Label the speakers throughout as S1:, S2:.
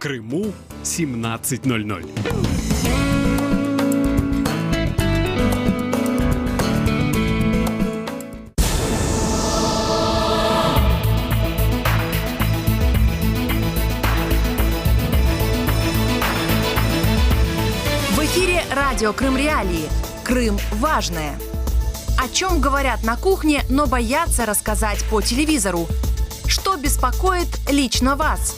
S1: Крыму 17:00.
S2: В эфире радио «Крым Реалии». Крым важное. О чем говорят на кухне, но боятся рассказать по телевизору? Что беспокоит лично вас?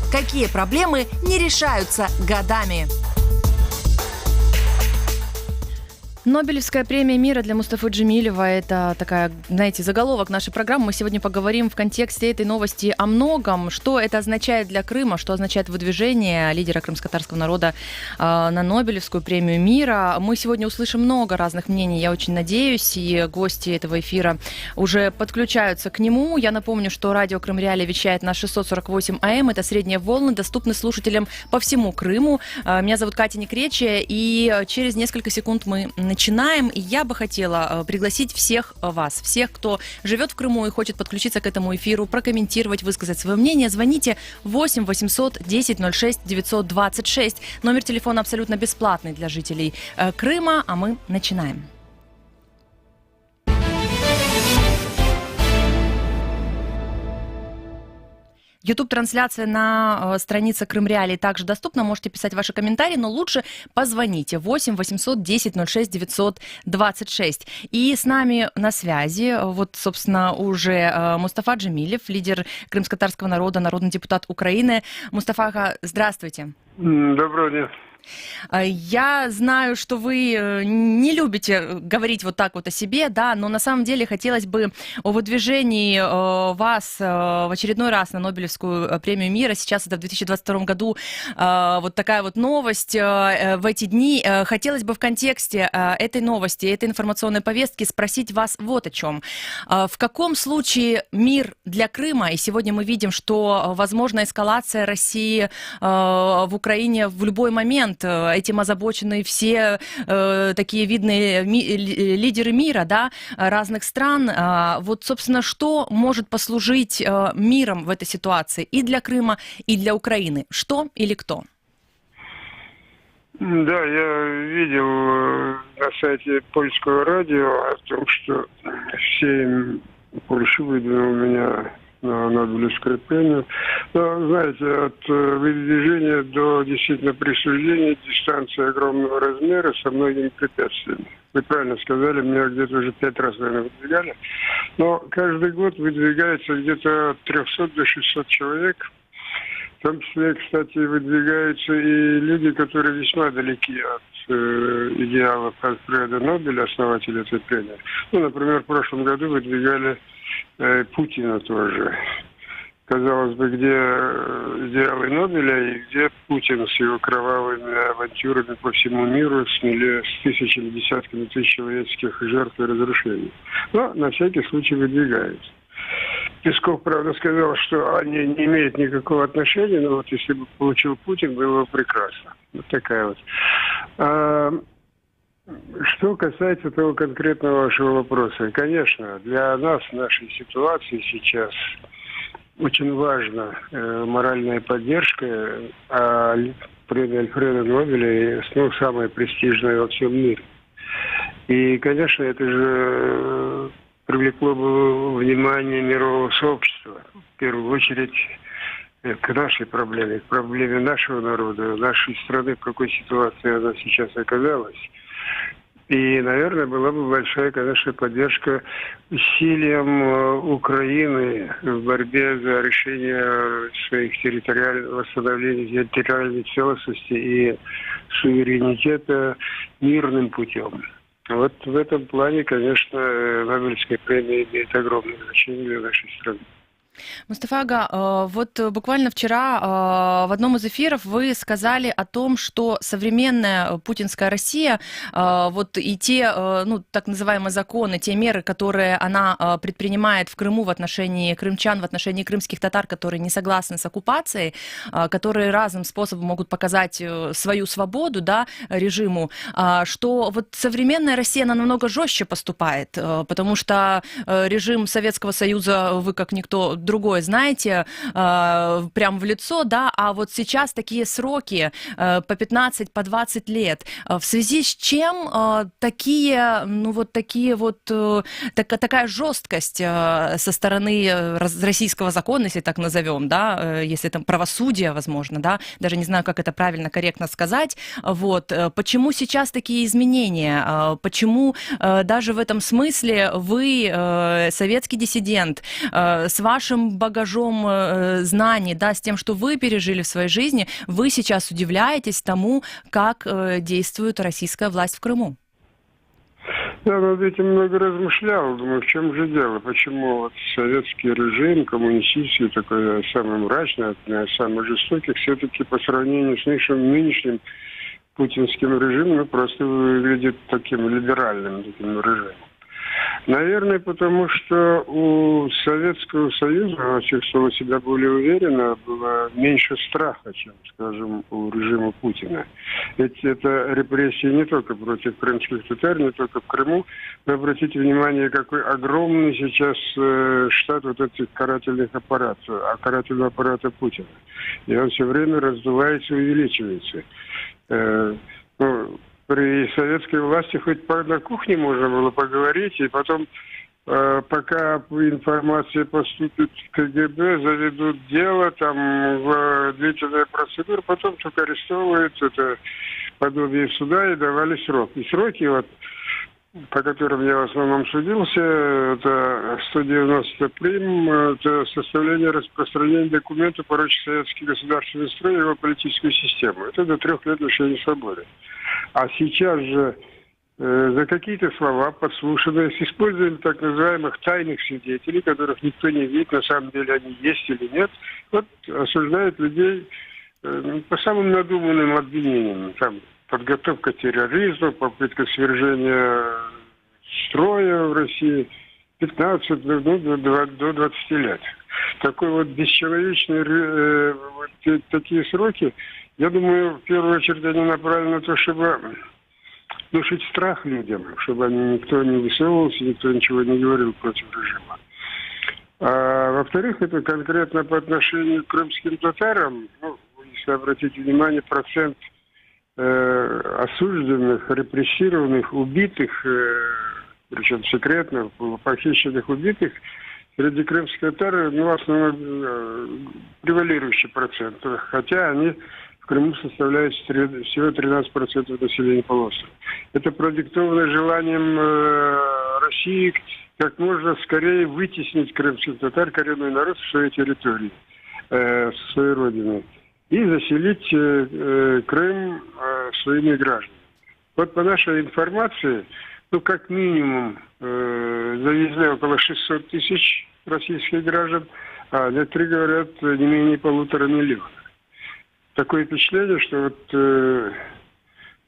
S2: Какие проблемы не решаются годами?
S3: Нобелевская премия мира для Мустафы Джемилева – это такая, знаете, заголовок нашей программы. Мы сегодня поговорим в контексте этой новости о многом. Что это означает для Крыма, что означает выдвижение лидера крымско-татарского народа на Нобелевскую премию мира. Мы сегодня услышим много разных мнений, я очень надеюсь, и гости этого эфира уже подключаются к нему. Я напомню, что радио «Крым Реалии» вещает на 648 АМ. Это средние волны, доступны слушателям по всему Крыму. Меня зовут Катя Некречия, и через несколько секунд мы начинаем, и я бы хотела пригласить всех вас, всех, кто живет в Крыму и хочет подключиться к этому эфиру, прокомментировать, высказать свое мнение. Звоните 8 800 10 06 926. Номер телефона абсолютно бесплатный для жителей Крыма, а мы начинаем. YouTube-трансляция на странице Крым Реалии также доступна. Можете писать ваши комментарии, но лучше позвоните 8 800 10 06 926. И с нами на связи, вот, собственно, уже Мустафа Джемилев, лидер крымско-татарского народа, народный депутат Украины. Мустафа, здравствуйте.
S4: Доброго дня.
S3: Я знаю, что вы не любите говорить вот так вот о себе, да, но на самом деле хотелось бы о выдвижении вас в очередной раз на Нобелевскую премию мира. Сейчас это в 2022 году вот такая вот новость в эти дни. Хотелось бы в контексте этой новости, этой информационной повестки спросить вас вот о чем. В каком случае мир для Крыма, и сегодня мы видим, что возможна эскалация России в Украине в любой момент, этим озабочены все такие видные лидеры мира, да, разных стран. Вот, собственно, что может послужить миром в этой ситуации и для Крыма, и для Украины? Что или кто?
S4: Да, я видел на сайте польского радио о том, что Польша выдвинул меня на Нобелевскую премию. Но, знаете, от выдвижения до действительно присуждения дистанция огромного размера со многими препятствиями. Вы правильно сказали, меня где-то уже 5 раз, наверное, выдвигали. Но каждый год выдвигается где-то от 300 до 600 человек. В том числе, кстати, выдвигаются и люди, которые весьма далеки от идеалов Альфреда Нобеля, основателя этой премии. Ну, например, в прошлом году выдвигали Путина тоже. Казалось бы, где идеалы Нобеля и где Путин с его кровавыми авантюрами по всему миру с тысячами, десятками тысяч человеческих жертв и разрушений. Но на всякий случай выдвигаются. Песков, правда, сказал, что они не имеют никакого отношения, но вот если бы получил Путин, было бы прекрасно. Вот такая вот. Что касается того конкретного вашего вопроса, конечно, для нас, в нашей ситуации сейчас очень важна моральная поддержка, а премия Альфреда Нобеля самая престижная во всем мире. И, конечно, это же привлекло бы внимание мирового сообщества, в первую очередь к нашей проблеме, к проблеме нашего народа, нашей страны, в какой ситуации она сейчас оказалась. И, наверное, была бы большая, конечно, поддержка усилиям Украины в борьбе за решение своих восстановления территориальной целостности и суверенитета мирным путем. Вот в этом плане, конечно, Нобелевская премия имеет огромное значение для нашей страны.
S3: Мустафа ага, вот буквально вчера в одном из эфиров вы сказали о том, что современная путинская Россия, вот и те, ну, так называемые законы, те меры, которые она предпринимает в Крыму в отношении крымчан, в отношении крымских татар, которые не согласны с оккупацией, которые разным способом могут показать свою свободу, да, режиму, что вот современная Россия, она намного жестче поступает, потому что режим Советского Союза, вы как никто другое, знаете, прям в лицо, да, а вот сейчас такие сроки по 15, по 20 лет. В связи с чем такая жесткость со стороны российского закона, если так назовем, да, если там правосудие, возможно, да, даже не знаю, как это правильно, корректно сказать, вот, почему сейчас такие изменения, почему даже в этом смысле вы, советский диссидент, с вашим багажом знаний, да, с тем, что вы пережили в своей жизни, вы сейчас удивляетесь тому, как действует российская власть в Крыму?
S4: Я над этим много размышлял, думаю, в чем же дело, почему вот советский режим, коммунистический, такой самый мрачный, самый жестокий, все-таки по сравнению с нынешним путинским режимом, просто выглядит таким либеральным таким режимом. Наверное, потому что у Советского Союза, чувствовала себя более уверенно, было меньше страха, чем, скажем, у режима Путина. Ведь это репрессии не только против крымских татар, не только в Крыму. Вы обратите внимание, какой огромный сейчас штат вот этих карательных аппаратов, карательного аппарата Путина. И он все время раздувается и увеличивается. При советской власти хоть на кухне можно было поговорить, и потом, пока информация поступит в КГБ, заведут дело, там в длительная процедура, потом только арестовывают, это подобие суда, и давали срок. И сроки, вот, по которым я в основном судился, это 190 прим, это составление, распространение документов, порочащих советский государственный строй и его политическую систему. Это до 3 лет лишения свободы. А сейчас же за какие-то слова подслушанные с использованием так называемых тайных свидетелей, которых никто не видит, на самом деле они есть или нет, вот осуждают людей по самым надуманным обвинениям. Там подготовка к терроризму, попытка свержения строя в России, 15 до 20 лет. Такой вот бесчеловечный, такие сроки, я думаю, в первую очередь они направлены на то, чтобы внушить страх людям, чтобы никто не высовывался, никто ничего не говорил против режима. А во-вторых, это конкретно по отношению к крымским татарам, если обратить внимание, процент осужденных, репрессированных, убитых, причем секретно, похищенных, убитых, среди крымских татар, в основном превалирующий процент, хотя они в Крыму составляют всего 13% населения полуострова. Это продиктовано желанием России как можно скорее вытеснить крымских татар, коренной народ, в своей территории, в своей родине, и заселить Крым своими гражданами. Вот по нашей информации, как минимум завезли около 600 тысяч российских граждан, а некоторые говорят, не менее 1,5 миллиона. Такое впечатление,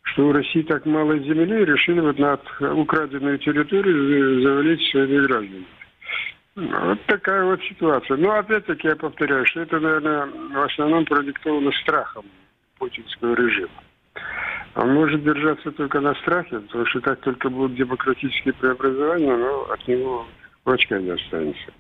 S4: что у России так мало земли, решили вот на украденную территорию завалить своими гражданами. Вот такая вот ситуация. Но опять-таки я повторяю, что это, наверное, в основном продиктовано страхом путинского режима. Он может держаться только на страхе, потому что как только будут демократические преобразования, от него клочка не останется.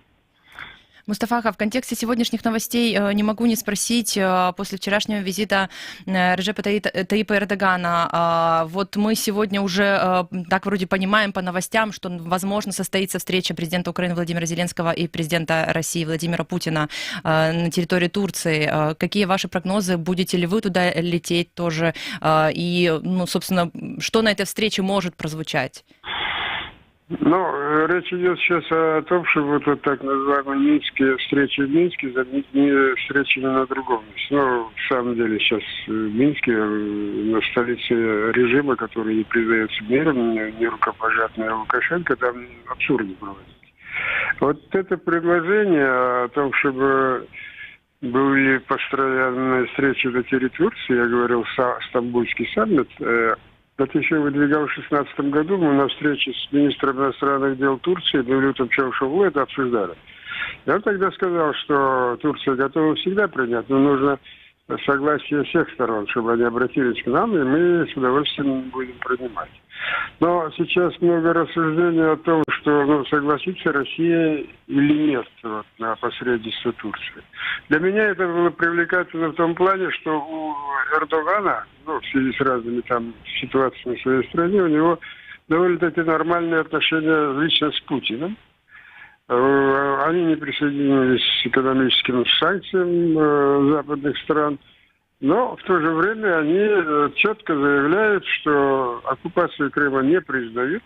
S3: Мустафа, в контексте сегодняшних новостей не могу не спросить, после вчерашнего визита Реджепа Таyyипа Эрдогана, вот мы сегодня уже так вроде понимаем по новостям, что, возможно, состоится встреча президента Украины Владимира Зеленского и президента России Владимира Путина на территории Турции. Какие ваши прогнозы? Будете ли вы туда лететь тоже? И, собственно, что на этой встрече может прозвучать?
S4: Речь идет сейчас о том, чтобы вот так называемые минские встречи в Минске заменить встречами на другом месте. В самом деле сейчас в Минске, на столице режима, который не признается миром, не рукопожатный Лукашенко, там абсурдно проводить. Вот это предложение о том, чтобы были построены встречи на территории Турции, я говорил, Стамбульский саммит, это еще выдвигал в 2016 году. Мы на встрече с министром иностранных дел Турции, Мевлютом Чавушоглу, это обсуждали. Я тогда сказал, что Турция готова всегда принять, но нужно согласие всех сторон, чтобы они обратились к нам, и мы с удовольствием будем принимать. Но сейчас много рассуждений о том, что согласится Россия или нет на посредничество Турции. Для меня это было привлекательно в том плане, что у Эрдогана, в связи с разными там ситуациями в своей стране, у него довольно-таки нормальные отношения лично с Путиным. Они не присоединились к экономическим санкциям западных стран. Но в то же время они четко заявляют, что оккупацию Крыма не признают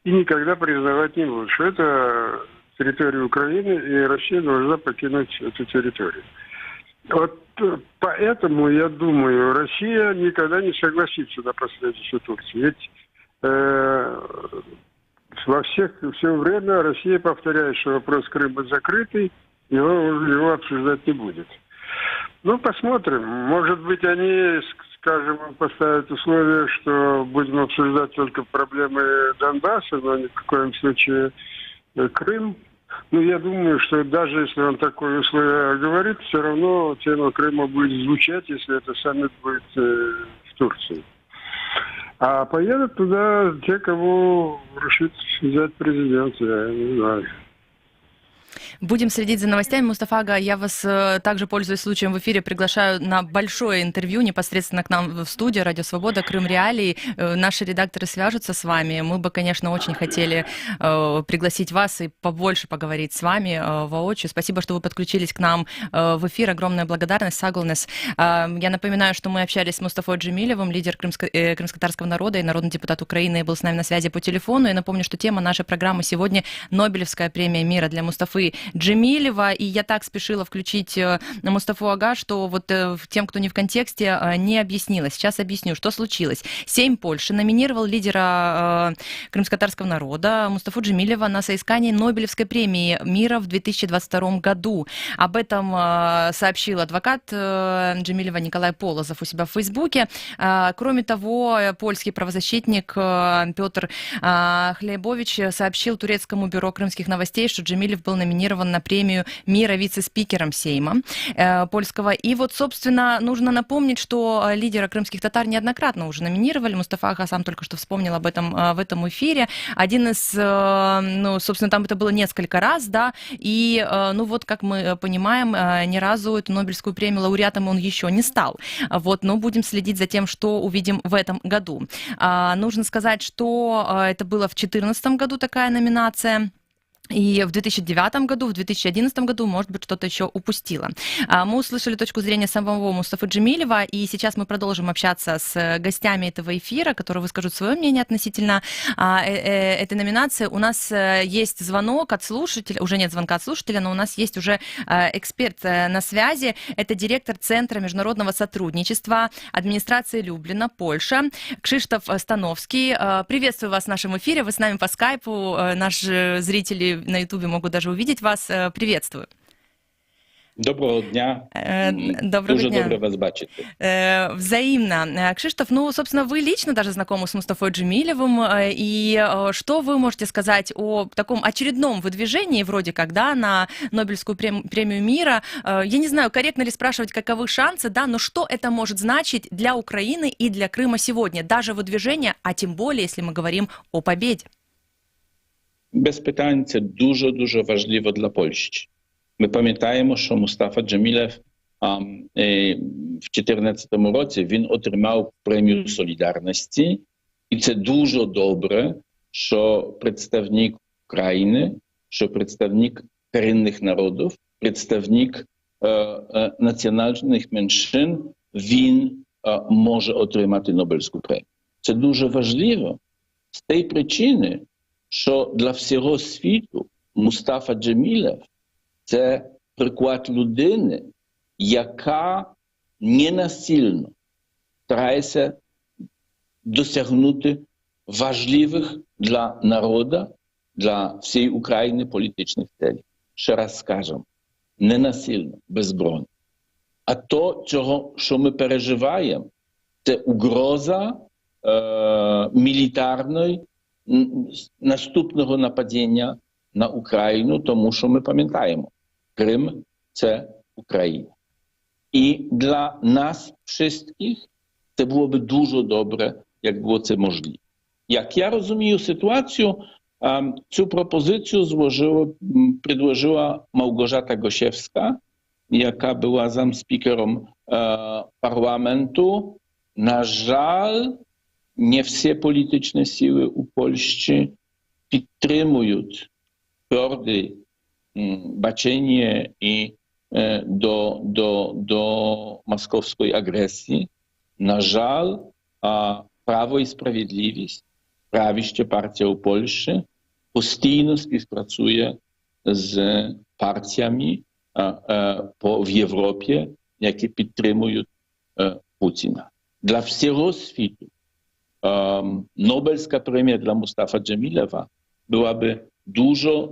S4: и никогда признавать не будут. Что это территория Украины, и Россия должна покинуть эту территорию. Вот поэтому, я думаю, Россия никогда не согласится на посредничество Турции. Ведь все время Россия повторяет, что вопрос Крыма закрытый, его обсуждать не будет. Посмотрим. Может быть, они, скажем, поставят условие, что будем обсуждать только проблемы Донбасса, но ни в коем случае Крым. Я думаю, что даже если он такое условие говорит, все равно тема Крыма будет звучать, если это саммит будет в Турции. А поедут туда те, кого решит взять президент, я не знаю.
S3: Будем следить за новостями. Мустафа Ага, я вас также, пользуясь случаем, в эфире приглашаю на большое интервью непосредственно к нам в студию «Радио Свобода», Крым Реалии. Наши редакторы свяжутся с вами. Мы бы, конечно, очень хотели пригласить вас и побольше поговорить с вами воочию. Спасибо, что вы подключились к нам в эфир. Огромная благодарность. Саглнес. Я напоминаю, что мы общались с Мустафой Джемилевым, лидер крымско-татарского народа и народный депутат Украины, был с нами на связи по телефону. И напомню, что тема нашей программы сегодня — Нобелевская премия мира для Мустафы Джемилева, и я так спешила включить Мустафу Ага, что вот тем, кто не в контексте, не объяснила. Сейчас объясню, что случилось. Сейм Польши номинировал лидера крымско-татарского народа Мустафу Джемилева на соискание Нобелевской премии мира в 2022 году. Об этом сообщил адвокат Джемилева Николай Полозов у себя в Фейсбуке. Кроме того, польский правозащитник Петр Хлебович сообщил турецкому бюро крымских новостей, что Джемилев был номинирован на премию мира вице-спикером Сейма польского. И вот, собственно, нужно напомнить, что лидера крымских татар неоднократно уже номинировали. Мустафа Ага сам только что вспомнил об этом в этом эфире. Один из, собственно, там это было несколько раз, да, и, вот, как мы понимаем, ни разу эту Нобелевскую премию лауреатом он еще не стал. Вот, но будем следить за тем, что увидим в этом году. Нужно сказать, что это было в 2014 году такая номинация. И в 2009 году, в 2011 году, может быть, что-то еще упустила. Мы услышали точку зрения самого Мустафы Джемилева, и сейчас мы продолжим общаться с гостями этого эфира, которые выскажут свое мнение относительно этой номинации. У нас есть звонок от слушателя, уже нет звонка от слушателя, но у нас есть уже эксперт на связи. Это директор Центра международного сотрудничества администрации Люблина, Польша, Кшиштоф Становский. Приветствую вас в нашем эфире, вы с нами по скайпу, наши зрители на Ютубе могут даже увидеть вас. Приветствую.
S5: Доброго дня. Дуже добре вас бачити.
S3: Взаимно. Кшиштоф, собственно, вы лично даже знакомы с Мустафой Джемилевым. И что вы можете сказать о таком очередном выдвижении, вроде как, да, на Нобелевскую премию мира? Я не знаю, корректно ли спрашивать, каковы шансы, да, но что это может значить для Украины и для Крыма сегодня? Даже выдвижение, а тем более, если мы говорим о победе.
S5: Без питань, це дуже важливо для Польщі. Ми пам'ятаємо, що Мустафа Джемілев в 2014 році він отримав премію солідарності. І це дуже добре, що представник України, що представник корінних народів, представник національних меншин, він може отримати Нобелівську премію. Це дуже важливо з тієї причини, що для всього світу Мустафа Джемілев – це приклад людини, яка ненасильно старається досягнути важливих для народу, для всієї України політичних цілей. Ще раз скажемо, ненасильно, без зброї. А то, що ми переживаємо, це угроза мілітарної наступного нападіння на Україну, тому що ми пам'ятаємо, Крим – це Україна. І для нас всіх це було б дуже добре, як було це можливо. Як я розумію ситуацію, цю пропозицію предложила Małgorzata Gosiewska, яка була замспікером парламенту. На жаль, не всі політичні сили у Польщі підтримують тверде бачення і до московської агресії. На жаль, Право і Справедливість, правяща партія у Польщі, постійно співпрацює з партіями в Європі, які підтримують Путіна. Для всього світу Нобелівська премія для Мустафа Джемілєва була б дуже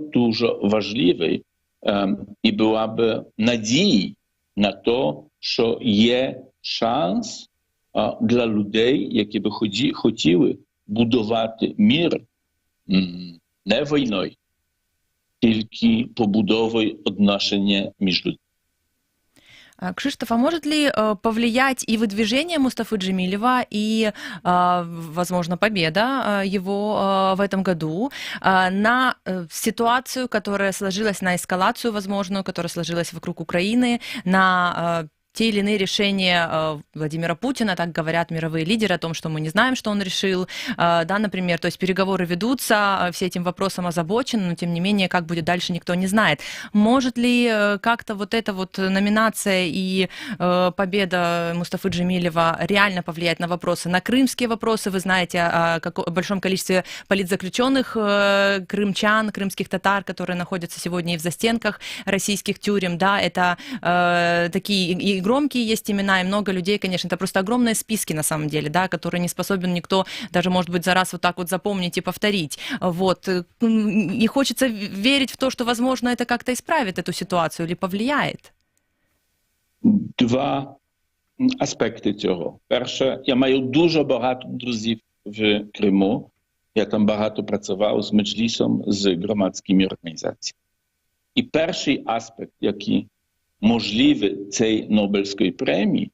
S5: важливою і була б надією на те, що є шанс для людей, які б хотіли будувати мир не війною, тільки побудовою відношення між людьми.
S3: Кшиштоф, а может ли повлиять и выдвижение Мустафы Джемилева, и, возможно, победа его в этом году на ситуацию, которая сложилась, на эскалацию возможную, которая сложилась вокруг Украины, на те или иные решения Владимира Путина, так говорят мировые лидеры о том, что мы не знаем, что он решил, да, например, то есть переговоры ведутся, все этим вопросом озабочены, но тем не менее, как будет дальше, никто не знает. Может ли как-то вот эта вот номинация и победа Мустафы Джемилева реально повлиять на вопросы, на крымские вопросы? Вы знаете о большом количестве политзаключенных крымчан, крымских татар, которые находятся сегодня и в застенках российских тюрем, да, это такие и громкие есть имена, и много людей, конечно, это просто огромные списки на самом деле, да, которые не способен никто даже, может быть, за раз вот так вот запомнить и повторить. Вот. И хочется верить в то, что, возможно, это как-то исправит эту ситуацию или повлияет.
S5: Два аспекти цього. Перше, я маю дуже багато друзів в Криму. Я там багато працював з меджлісом, з громадськими організаціями. І перший аспект, який можливе цієї Нобелівської премії,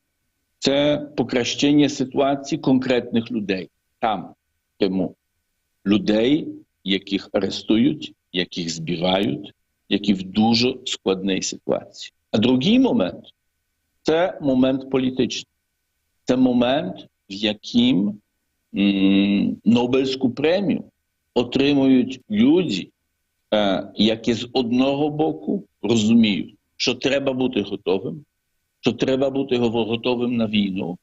S5: це покращення ситуації конкретних людей там, в Криму. Людей, яких арестують, яких збирають, які в дуже складній ситуації. А другий момент – це момент політичний. Це момент, в яким Нобелівську премію отримують люди, які з одного боку розуміють, що треба бути готовим, що треба бути готовим на війну,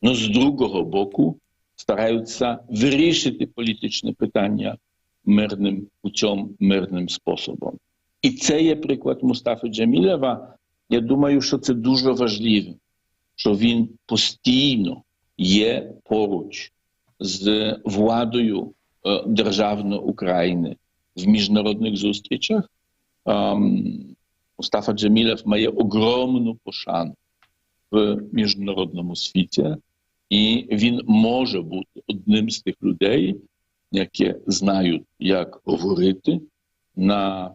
S5: але з другого боку стараються вирішити політичне питання мирним путем, мирним способом. І це є приклад Мустафи Джемілєва. Я думаю, що це дуже важливо, що він постійно є поруч з владою державної України в міжнародних зустрічах. Мустафа Джемілєв має огромну пошану в міжнародному світі, і він може бути одним з тих людей, які знають, як говорити на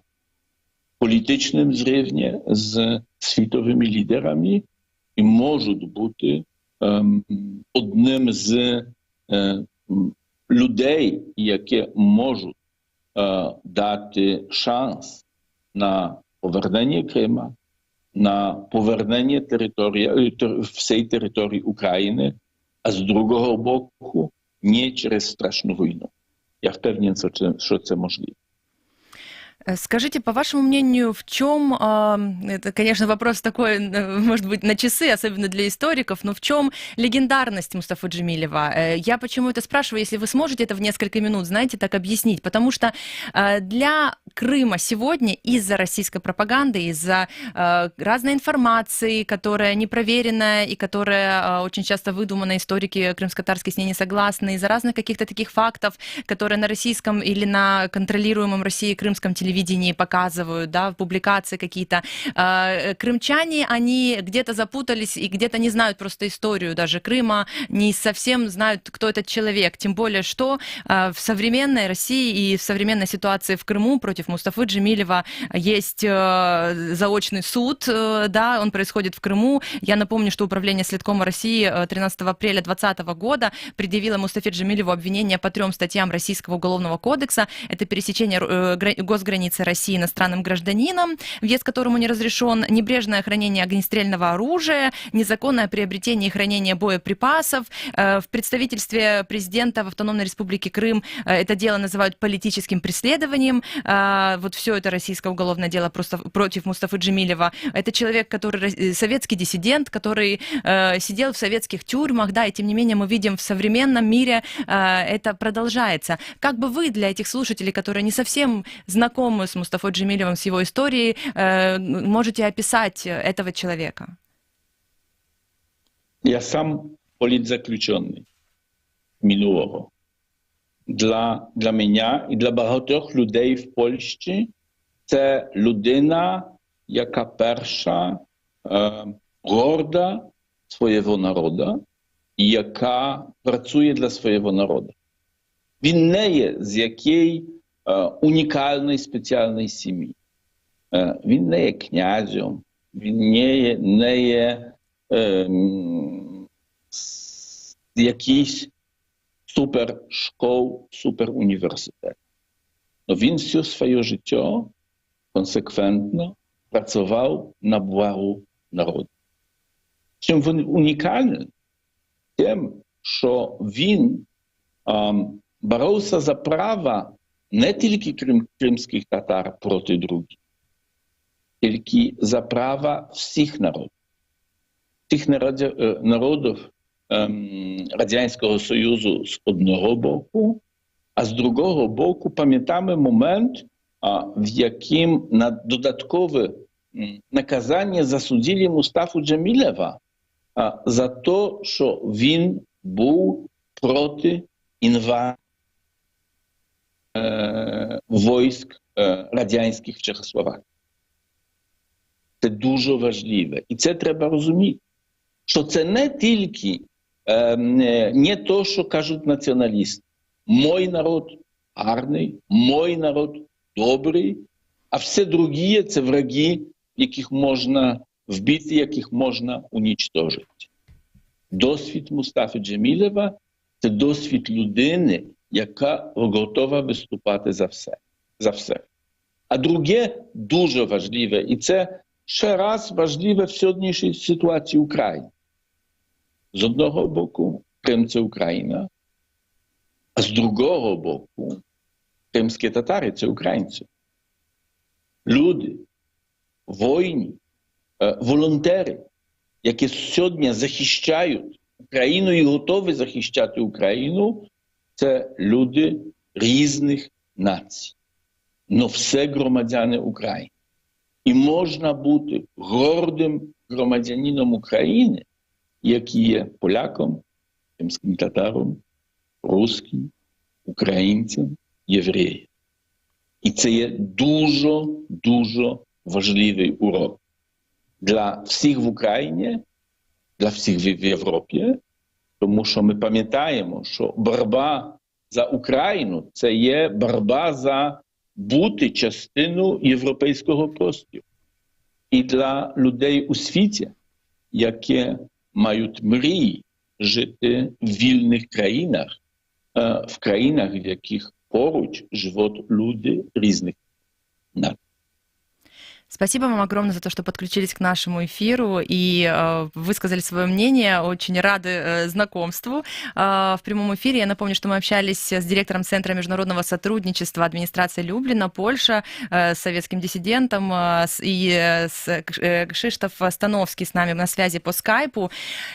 S5: політичному рівні з світовими лідерами, і можуть бути одним з людей, які можуть дати шанс на повернення Крима, на повернення всієї території України, а з другого боку не через страшну війну. Я впевнений, що це можливо.
S3: Скажите, по вашему мнению, в чем, это, конечно, вопрос такой, может быть, на часы, особенно для историков, но в чем легендарность Мустафы Джемилева? Я почему это спрашиваю, если вы сможете это в несколько минут, знаете, так объяснить, потому что для Крыма сегодня из-за российской пропаганды, из-за разной информации, которая непроверенная и которая очень часто выдумана, историки крымско-татарские с ней не согласны, из-за разных каких-то таких фактов, которые на российском или на контролируемом Россией крымском телевидении телевидении показывают, да, публикации какие-то. Крымчане, они где-то запутались и где-то не знают просто историю даже Крыма, не совсем знают, кто этот человек. Тем более, что в современной России и в современной ситуации в Крыму против Мустафы Джемилева есть заочный суд, да, он происходит в Крыму. Я напомню, что Управление Следкома России 13 апреля 2020 года предъявило Мустафе Джемилеву обвинение по 3 статьям Российского уголовного кодекса. Это пересечение госграницы России иностранным гражданином, въезд которому не разрешен, небрежное хранение огнестрельного оружия, незаконное приобретение и хранение боеприпасов. В представительстве президента в Автономной Республике Крым это дело называют политическим преследованием. Вот все это российское уголовное дело просто против Мустафы Джемилева. Это человек, который советский диссидент, который сидел в советских тюрьмах, да, и тем не менее мы видим в современном мире это продолжается. Как бы вы для этих слушателей, которые не совсем знакомы с Мустафой Джемилевым, с его историей, можете описать этого человека?
S5: Я сам політзаключений минулого. Для мене і для багатьох людей в Польщі це людина, яка перша горда свого народу і яка працює для свого народу. Він не є з якої унікальної спеціальної сім'ї. Він не є князем, він не є з якихось супершкол, суперуніверситетів. Но він все своє життя консеквентно працював на благо народу. Чим він унікальний? Тим, що він боровся за права не тільки кримських татар проти других, тільки за права всіх народів. Всіх народів Радянського Союзу з одного боку, а з другого боку пам'ятаємо момент, в яким на додаткове наказання засудили Мустафу Джемілєва за те, що він був проти інвазії військ радянських в Чехословакії. Це дуже важливо. І це треба розуміти, що це не тільки не те, що кажуть націоналісти. Мой народ гарний, мой народ добрий, а все другі – це враги, яких можна вбити, яких можна унічтожити. Досвід Мустафи Джемілєва – це досвід людини, яка готова виступати за все. А друге дуже важливе, і це ще раз важливе в сьогоднішній ситуації України. З одного боку, Крим – це Україна, а з другого боку, кримські татари – це українці. Люди, воїни, волонтери, які сьогодні захищають Україну і готові захищати Україну, це люди різних націй. Но все громадяни України. І можна бути гордим громадянином України, який є поляком, кримським татаром, русским, українцем, євреєм. І це є дуже важливий урок для всіх в Україні, для всіх в Європі, тому що ми пам'ятаємо, що боротьба за Україну – це є боротьба за бути частиною європейського простору. І для людей у світі, які мають мрії жити в вільних країнах, в країнах, в яких поруч живуть люди різних націй.
S3: Спасибо вам огромное за то, что подключились к нашему эфиру и высказали свое мнение. Очень рады знакомству в прямом эфире. Я напомню, что мы общались с директором Центра международного сотрудничества администрации Люблина, Польша, с советским диссидентом, и Кшиштоф Становский с нами на связи по скайпу.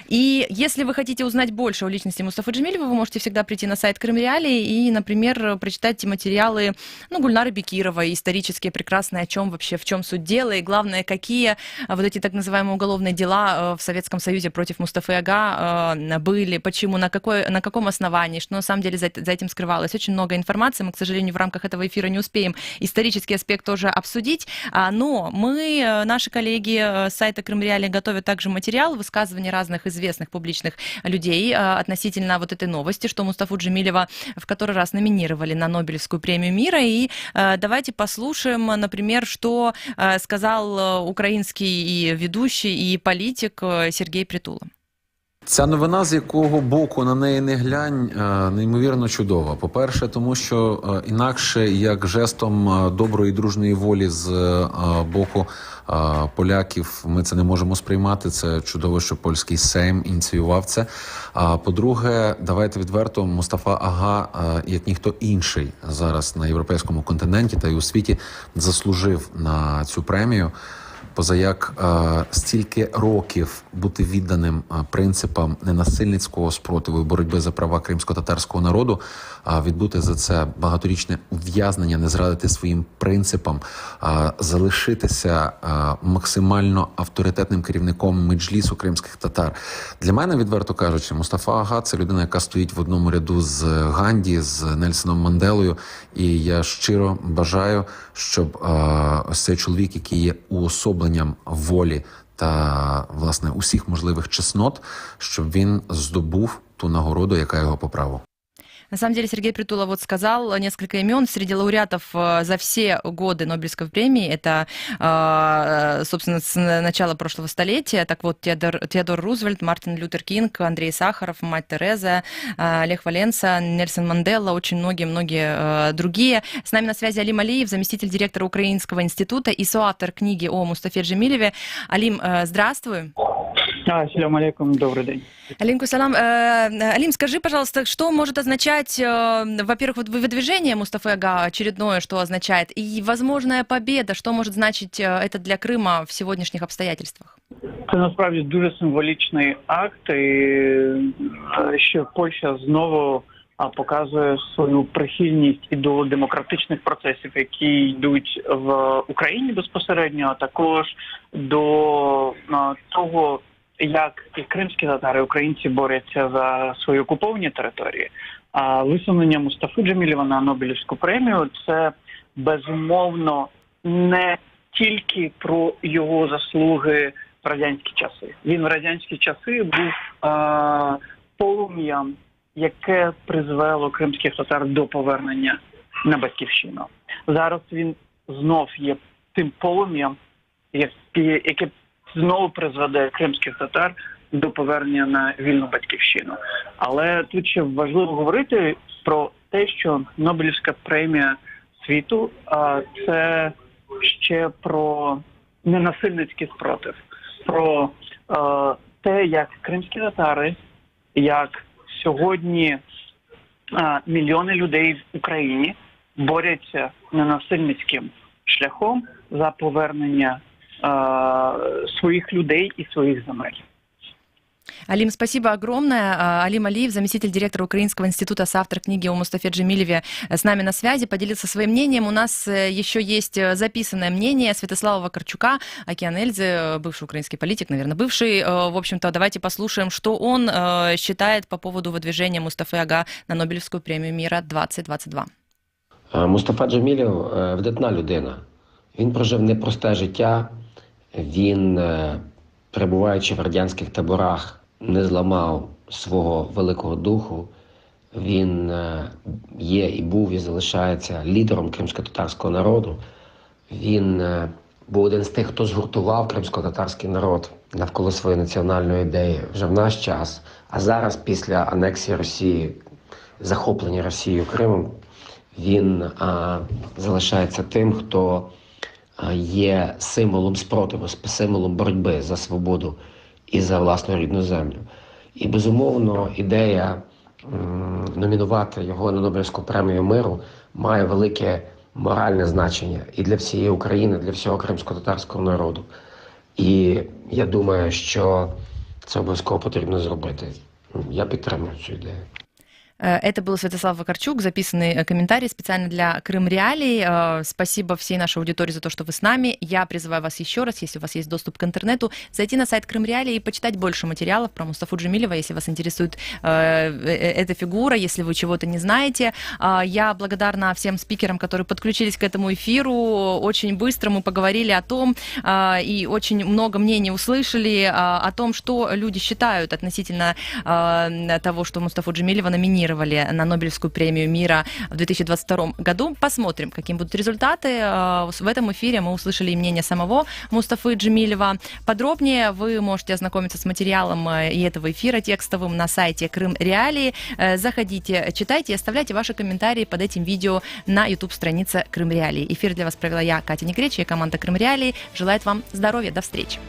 S3: И если вы хотите узнать больше о личности Мустафы Джемилева, вы можете всегда прийти на сайт Крым Реалии и, например, прочитать материалы Гульнары Бекировой, исторические, прекрасные, о чем вообще, в чем суть дело, и главное, какие вот эти так называемые уголовные дела в Советском Союзе против Мустафы Ага были, почему, на каком основании, что на самом деле за этим скрывалось. Очень много информации, мы, к сожалению, в рамках этого эфира не успеем исторический аспект тоже обсудить, но наши коллеги с сайта Крым Реалии готовят также материал, высказывания разных известных публичных людей относительно вот этой новости, что Мустафу Джемилева в который раз номинировали на Нобелевскую премию мира. И давайте послушаем, например, что сказал украинский и ведущий, и политик Сергей Притула.
S6: Ця новина, з якого боку на неї не глянь, неймовірно чудова. По-перше, тому що інакше, як жестом доброї дружньої волі з боку поляків, ми це не можемо сприймати. Це чудово, що польський Сейм ініціював це. А по-друге, давайте відверто, Мустафа Ага, як ніхто інший зараз на європейському континенті та й у світі, заслужив на цю премію. Позаяк стільки років бути відданим принципам ненасильницького спротиву і боротьби за права кримсько-татарського народу, відбути за це багаторічне ув'язнення, не зрадити своїм принципам, залишитися максимально авторитетним керівником меджлісу кримських татар. Для мене, відверто кажучи, Мустафа Ага – це людина, яка стоїть в одному ряду з Ганді, з Нельсоном Манделою, і я щиро бажаю, щоб ось цей чоловік, який є уособленням волі та, власне, усіх можливих чеснот, щоб він здобув ту нагороду, яка його по праву.
S3: На самом деле Сергей Притула вот сказал несколько имен среди лауреатов за все годы Нобелевской премии. Это, собственно, с начала прошлого столетия. Так вот, Теодор Рузвельт, Мартин Лютер Кинг, Андрей Сахаров, мать Тереза, Лех Валенса, Нельсон Мандела, очень многие другие. С нами на связи Алим Алиев, заместитель директора Украинского института и соавтор книги о Мустафе Джемилеве. Алим, здравствуй.
S7: Ассаляму алейкум, добрый день.
S3: Алейкум салам. Алим, скажи, пожалуйста, что может означать, во-первых, вот выдвижение Мустафы Ага очередное, что означает, и возможная победа, что может значить это для Крыма в сегодняшних обстоятельствах?
S7: Це насправді дуже символічний акт, і що Польща знову показує свою прихильність і до демократичних процесів, які йдуть в Україні безпосередньо, а також до того, як і кримські татари, українці борються за свої окуповані території. А висунення Мустафи Джемілєва на Нобелівську премію – це безумовно не тільки про його заслуги в радянські часи. Він в радянські часи був полум'ям, яке призвело кримських татар до повернення на батьківщину. Зараз він знов є тим полум'ям, яке знову призведе кримських татар до повернення на вільну батьківщину. Але тут ще важливо говорити про те, що Нобелівська премія світу – це ще про ненасильницький спротив, про те, як кримські татари, як сьогодні мільйони людей в Україні борються ненасильницьким шляхом за повернення своих людей и своих земель.
S3: Алим, спасибо огромное. Алим Алиев, заместитель директора Украинского института, соавтор книги о Мустафе Джемилеве, с нами на связи, поделился своим мнением. У нас еще есть записанное мнение Святослава Вакарчука, Океан Эльзы, бывший украинский политик, наверное, бывший. В общем-то, давайте послушаем, что он считает по поводу выдвижения Мустафы Ага на Нобелевскую премию мира 2022.
S8: Мустафа Джемілєв – видатна людина. Він прожив непросте життя. Він, перебуваючи в радянських таборах, не зламав свого великого духу. Він є і був і залишається лідером кримсько-татарського народу. Він був один з тих, хто згуртував кримсько-татарський народ навколо своєї національної ідеї вже в наш час. А зараз, після анексії Росії, захоплення Росією Кримом, він залишається тим, хто є символом спротиву, символом боротьби за свободу і за власну рідну землю. І, безумовно, ідея номінувати його на Нобелівську премію миру має велике моральне значення і для всієї України, для всього кримсько-татарського народу. І я думаю, що це обов'язково потрібно зробити. Я підтримую цю ідею.
S3: Это был Святослав Вакарчук, записанный комментарий специально для Крым Реалий. Спасибо всей нашей аудитории за то, что вы с нами. Я призываю вас еще раз, если у вас есть доступ к интернету, зайти на сайт Крым Реалий и почитать больше материалов про Мустафу Джемилева, если вас интересует эта фигура, если вы чего-то не знаете. Я благодарна всем спикерам, которые подключились к этому эфиру. Очень быстро мы поговорили о том, и очень много мнений услышали о том, что люди считают относительно того, что Мустафу Джемилева номинировали на Нобелевскую премию мира в 2022 году. Посмотрим, каким будут результаты. В этом эфире мы услышали и мнение самого Мустафы Джемилева. Подробнее вы можете ознакомиться с материалом и этого эфира текстовым на сайте Крым Реалии. Заходите, читайте и оставляйте ваши комментарии под этим видео на YouTube-странице Крым Реалии. Эфир для вас провела я, Катя Некречи, и команда Крым Реалии желает вам здоровья. До встречи.